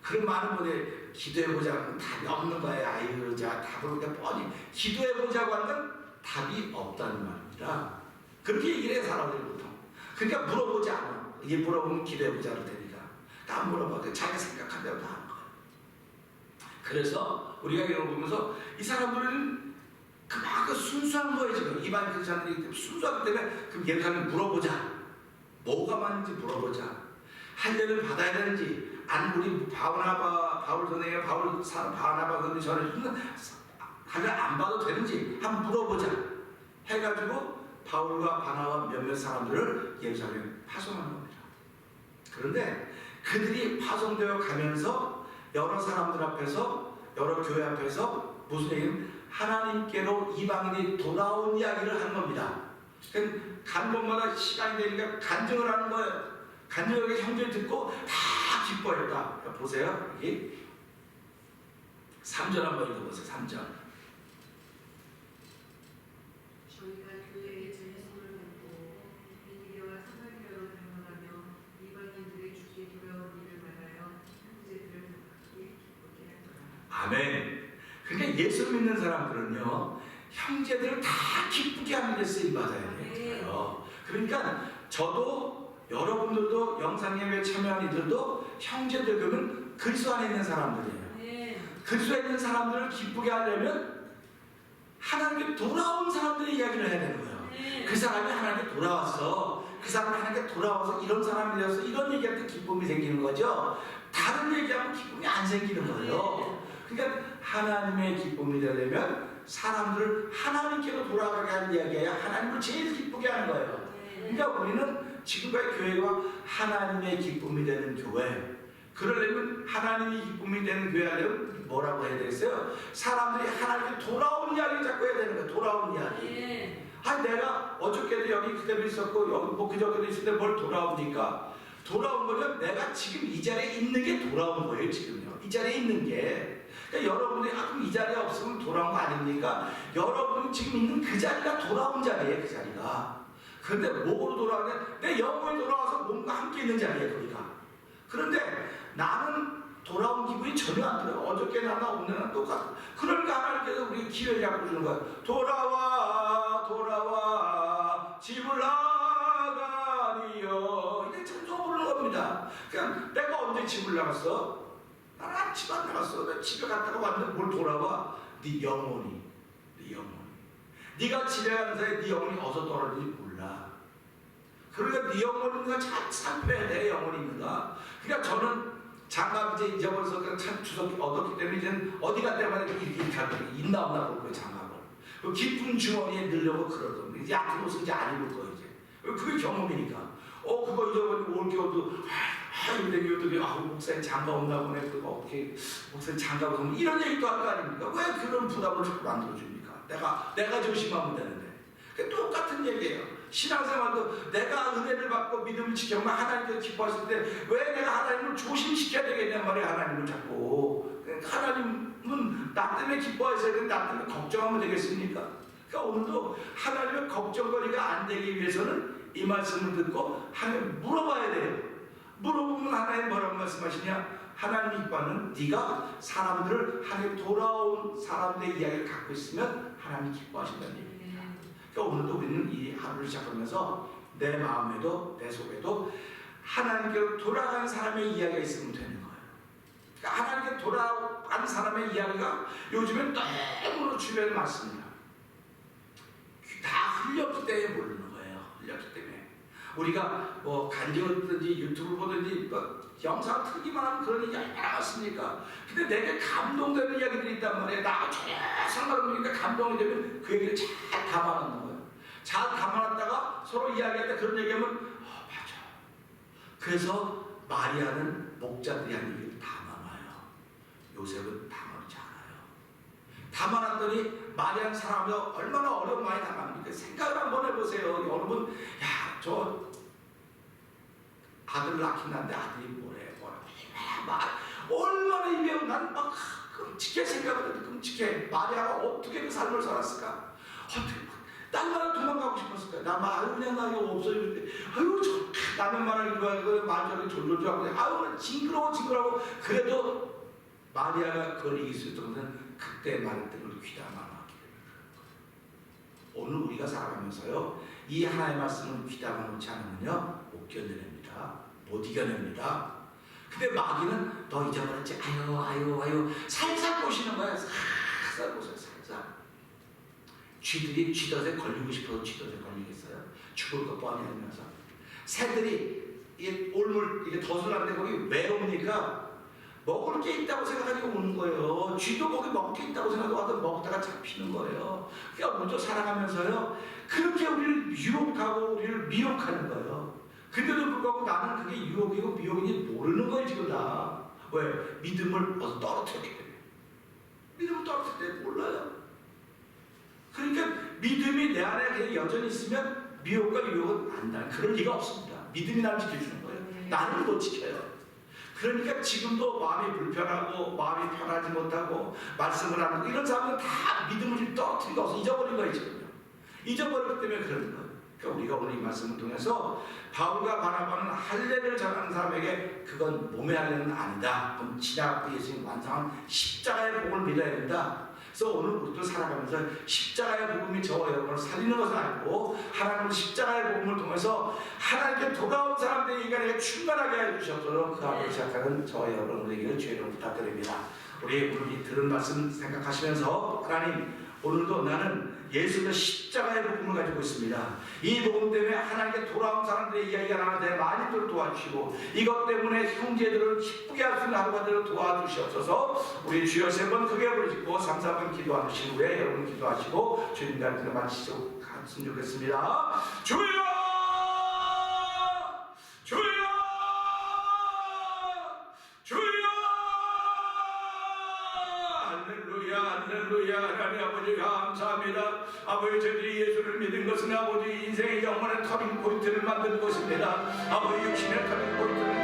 그런 많은 분들이 기도해보자 하면 답이 없는 거예요. 아유 자 답을 그냥 뻔히 기도해보자고 하는 건 답이 없다는 말입니다. 그렇게 얘기를 해요 사람들이 보통. 그러니까 물어보지 않아. 이게 물어보면 기도해보자 그럴 테니까. 다 물어봐. 자기가 생각한 대로 다 하는 거예요. 그래서 우리가 이걸 보면서 이 사람들은 그만큼 순수한 거예요. 지금 이반 크리스찬들이 순수하기 때문에 그럼 예루살렘 물어보자. 뭐가 맞는지 물어보자. 할례를 받아야 되는지 안 우리 바울 선생님 바나바 선생님 전해주는 할례 안 받아도 되는지 한번 물어보자 해가지고 바울과 바나바 몇몇 사람들을 예루살렘에 파송하는 겁니다. 그런데 그들이 파송되어 가면서 여러 사람들 앞에서 여러 교회 앞에서 무슨 얘기는 하나님께로 이방인이 돌아온 이야기를 하는 겁니다. 간 곳마다 시간이 되니까 간증을 하는 거예요. 간증을 형제를 듣고 다 기뻐했다. 보세요. 여기 3절 한번 읽어보세요. 3절. 저희가 교회의 전해성을 받고 베니게와 사마리아로 방문하며 이방인들의 주께 돌아온 일을 말하여 형제들을 기쁘게 하더라. 아멘. 그러니까 예수 믿는 사람들은요 형제들을 다 기쁘게 하는 데 쓰임 받아야 돼요. 그러니까 저도 여러분들도 영상예배에 참여한 이들도 형제들 그러면 그리스도 안에 있는 사람들이에요. 그리스도에 있는 사람들을 기쁘게 하려면 하나님께 돌아온 사람들의 이야기를 해야 되는 거예요. 그 사람이 하나님께 돌아왔어. 그 사람이 하나님께 돌아와서 이런 사람이 되어서 이런 얘기할 때 기쁨이 생기는 거죠. 다른 얘기하면 기쁨이 안 생기는 거예요. 그러니까 하나님의 기쁨이 되려면 사람들을 하나님께로 돌아가게 하는 이야기예요. 하나님을 제일 기쁘게 하는 거예요. 그러니까 우리는 지금까지 교회가 하나님의 기쁨이 되는 교회. 그러려면 하나님의 기쁨이 되는 교회 하려면 뭐라고 해야 되겠어요? 사람들이 하나님께 돌아온 이야기 자꾸 해야 되는 거예요. 돌아온 이야기. 내가 어저께도 여기 그대로 있었고 여기 뭐 그저께도 있을 때 뭘 돌아옵니까? 돌아온 거는 내가 지금 이 자리에 있는 게 돌아온 거예요. 지금요. 이 자리에 있는 게. 그러니까 여러분들이 그럼 이 자리에 없으면 돌아온 거 아닙니까? 여러분이 지금 있는 그 자리가 돌아온 자리예요. 그 자리가. 그런데 뭐로 돌아오냐? 내 영혼이 돌아와서 몸과 함께 있는 자리예요. 거기가. 그런데 나는 돌아온 기분이 전혀 안 들어요. 어저께 나나 오늘 나 똑같아. 그러니까 하나님께서 우리 기회를 잡고 주는 거야. 돌아와 집을 나가니여. 이게 찬송 부르는 겁니다. 그냥 내가 언제 집을 나갔어? 나는 아침 안 나갔어. 나 집에 갔다가 왔는데 뭘 돌아와? 네 영혼이. 네가 집에 가는 사이에 네 영혼이 어디서 떨어지는지 몰라. 그러니까 네 영혼이 있는가 잘 살펴야 돼. 영혼이 있는가. 그러니까 저는 장갑 이제 잊어버려서 그냥 참 주석 얻었기 때문에 이제는 어디 갈 때마다 이렇게 가고 있나 없나 볼 거예요. 장갑을. 그 깊은 주머니에 넣으려고 그러거든요. 이제 얕은 옷은 이제 안 입을 거예요. 이제. 그게 경험이니까. 그거 잊어버리고 올겨울도 근데 이것들이 목사님 장갑 없나 보네. 그거 어떻게 목사님 장갑 없으면 이런 얘기도 할 거 아닙니까? 왜 그런 부담을 자꾸 만들어줍니까? 내가 조심하면 되는데. 똑같은 얘기예요. 신앙생활도 내가 은혜를 받고 믿음을 지켜면 하나님께서 기뻐하실 때 왜 내가 하나님을 조심시켜야 되겠냐 말이에요. 하나님을 자꾸. 하나님은 나 때문에 기뻐하셔야 되는데 나 때문에 걱정하면 되겠습니까? 그러니까 오늘도 하나님의 걱정거리가 안 되기 위해서는 이 말씀을 듣고 하나님 물어봐야 돼요. 물어보면 하나님 뭐라고 말씀하시냐? 하나님 기뻐하는 네가 사람들을 하나님 돌아온 사람들의 이야기를 갖고 있으면 하나님 기뻐하신다는 얘기입니다. 그러니까 오늘도 우리는 이 하루를 시작하면서 내 마음에도 내 속에도 하나님께로 돌아간 사람의 이야기가 있으면 되는 거예요. 그러니까 하나님께 돌아간 사람의 이야기가 요즘엔 너무나 주변에 많습니다. 다 흘렸기 때문에 모르는 거예요. 흘렸기 때문에. 우리가 뭐 간증을 듣든지 유튜브 보든지 영상 틀기만 하면 그런 얘기 얼마나 많습니까? 근데 내게 감동되는 이야기들이 있단 말이에요. 나하고 전혀 상관없으니까 감동이 되면 그 얘기를 잘 담아놓는 거예요. 잘 담아놨다가 서로 이야기할 때 그런 얘기하면 맞아. 그래서 마리아는 목자들이 한 얘기를 담아놔요. 요셉은 담아놓지 않아요. 담아놨더니 마리아는 사람도 얼마나 어려움 많이 당합니까? 생각을 한번 해보세요. 여러분, 저 아들 낳긴 한데 아들이 뭐래. 얼마나 이면 난 막 끔찍해 생각하는데 끔찍해. 마리아가 어떻게 그 삶을 살았을까? 얼마나 도망가고 싶었을까? 그냥 나 이거 없어. 이런데 저 남의 말을 좋아하고 말저리 졸졸 하고 징그러워. 그래도 마리아가 그걸 이길 수 있었던 것은 그때 말을 듣고 귀담아놨기 때문에. 오늘 우리가 살아가면서요, 이 하나의 말씀을 귀담아놓지 않으면요 못 견뎌냅니다. 못 이겨냅니다. 근데 마귀는 너 잊어버렸지? 아유 살살 꼬시는 거야. 살살 꼬셔요. 살살. 쥐들이 쥐덫에 걸리고 싶어서 쥐덫에 걸리겠어요? 죽을 것 뻔히 하면서. 새들이 이게 올물 이게 덫을 하는데 거기 왜 옵니까? 먹을 게 있다고 생각하니까 오는 거예요. 쥐도 거기 먹을 게 있다고 생각하고 와서 먹다가 잡히는 거예요. 그러니까 먼저 살아가면서요 그렇게 우리를 유혹하고 우리를 미혹하는 거예요. 근데도 불구하고 나는 그게 유혹이고 미혹인지 모르는 거예요 지금 다. 왜? 믿음을 어디서 떨어뜨렸기 때문에. 믿음을 떨어뜨릴 때 몰라요. 그러니까 믿음이 내 안에 그냥 여전히 있으면 미혹과 유혹은 안 나는 그럴 리가 없습니다. 믿음이 나를 지켜주는 거예요. 나를 못 지켜요. 그러니까 지금도 마음이 불편하고 마음이 편하지 못하고 말씀을 하는 이런 사람들은 다 믿음을 떨어뜨리고 없어. 잊어버린 거예요 지금요. 잊어버렸기 때문에 그런 거예요. 그러니까 우리가 오늘 이 말씀을 통해서 바울과 바나바는 할례를 전하는 사람에게 그건 몸의 할례는 아니다. 그럼 지나 예수님 완성한 십자가의 복음을 믿어야 된다. 그래서 오늘 우리도 살아가면서 십자가의 복음이 저와 여러분을 살리는 것을 알고 하나님은 십자가의 복음을 통해서 하나님께 돌아온 사람들의 인간에게 충만하게 해주셨도록 그 앞을 시작하는 저와 여러분에게 주의 이름 부탁드립니다. 우리 오늘 이 들은 말씀 생각하시면서 하나님 오늘도 나는 예수의 십자가의 복음을 가지고 있습니다. 이 복음 때문에 하나님께 돌아온 사람들의 이야기가 나한테 많이 도와주시고 이것 때문에 형제들을 기쁘게 할 수 있는 하루가 되도록 도와주시옵소서. 우리 주여 세 번 크게 부르시고 3, 4번 기도하신 후에 여러분 기도하시고 주님 같은 거 마치도록 갔으면 좋겠습니다. 주여! 주여! 주여! 할렐루야 하나님 아버지 감사합니다. 아버지 저희들이 예수를 믿은 것은 아버지 인생의 영원한 터닝 포인트를 만드는 것입니다. 아버지 육신의 터닝 포인트를